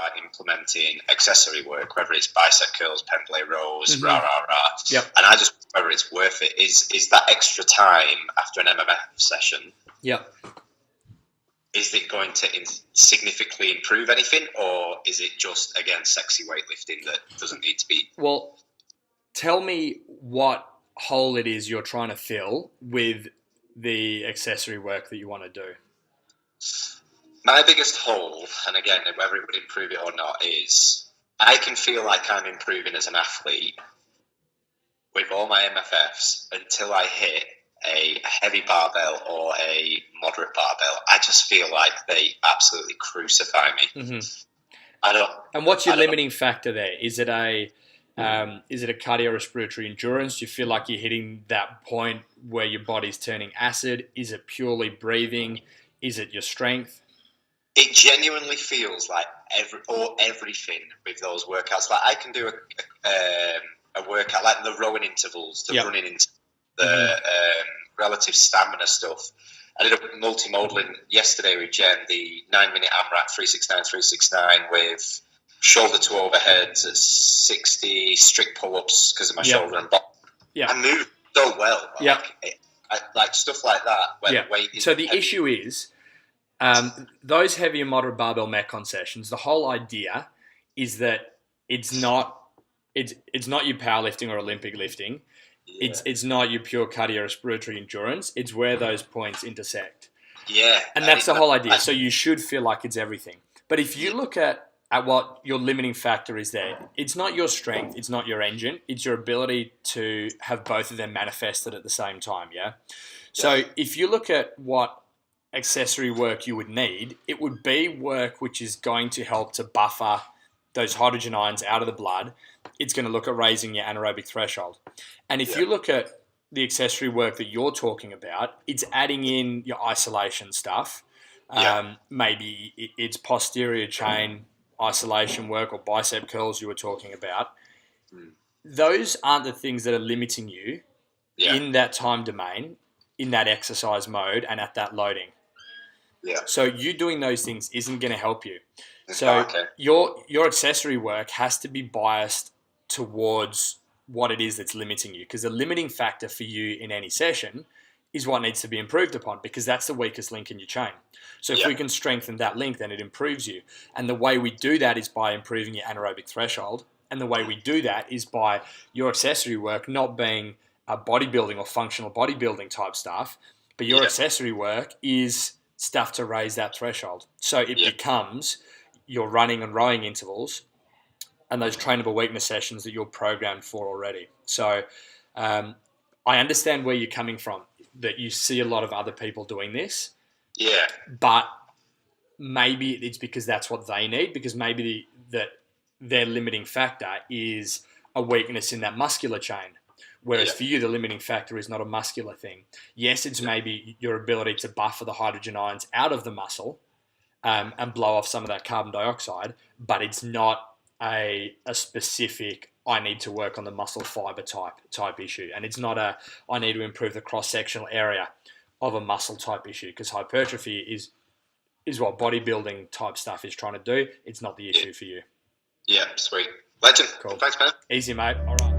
about implementing accessory work, whether it's bicep curls, pendlay rows, Mm-hmm. rah, rah, rah. Yep. And I just whether it's worth it. Is that extra time after an MMF session? Yep. Is it going to significantly improve anything, or is it just, again, sexy weightlifting that doesn't need to be? Well, tell me what hole it is you're trying to fill with the accessory work that you want to do. My biggest hole, and again, whether it would improve it or not, is I can feel like I'm improving as an athlete with all my MFFs until I hit a heavy barbell or a moderate barbell. I just feel like they absolutely crucify me. Mm-hmm. And what's your limiting factor there? Is it a cardiorespiratory endurance? Do you feel like you're hitting that point where your body's turning acid? Is it purely breathing? Is it your strength? It genuinely feels like everything with those workouts. Like I can do a workout like the rowing intervals, the running intervals, the relative stamina stuff. I did a multimodal yesterday with Jen, the 9-minute AMRAP 369 with shoulder to overheads at 60, strict pull-ups because of my shoulder and back. I moved so well. Like stuff like that. When weight is so the heavy. issue is those heavy and moderate barbell metcon sessions, the whole idea is that it's not your powerlifting or Olympic lifting. It's not your pure cardiorespiratory endurance. It's where those points intersect. And that's the whole idea. So you should feel like it's everything. But if you look at what your limiting factor is there, it's not your strength, it's not your engine, it's your ability to have both of them manifested at the same time, So if you look at what accessory work you would need, it would be work which is going to help to buffer those hydrogen ions out of the blood. It's going to look at raising your anaerobic threshold. And if you look at the accessory work that you're talking about, it's adding in your isolation stuff. Maybe it's posterior chain isolation work or bicep curls you were talking about. Those aren't the things that are limiting you in that time domain, in that exercise mode and at that loading. So you doing those things isn't going to help you. So your accessory work has to be biased towards what it is that's limiting you, because the limiting factor for you in any session is what needs to be improved upon, because that's the weakest link in your chain. So if we can strengthen that link, then it improves you. And the way we do that is by improving your anaerobic threshold. And the way we do that is by your accessory work not being a bodybuilding or functional bodybuilding type stuff, but your accessory work is stuff to raise that threshold. So it becomes your running and rowing intervals and those trainable weakness sessions that you're programmed for already. So I understand where you're coming from, that you see a lot of other people doing this. But maybe it's because that's what they need, because maybe that their limiting factor is a weakness in that muscular chain. Whereas for you, the limiting factor is not a muscular thing. Yes, it's maybe your ability to buffer the hydrogen ions out of the muscle and blow off some of that carbon dioxide, but it's not a specific, I need to work on the muscle fiber type issue. And it's not I need to improve the cross-sectional area of a muscle type issue, because hypertrophy is what bodybuilding type stuff is trying to do. It's not the issue for you. Sweet. Legend. Cool. Thanks, man. Easy, mate. All right.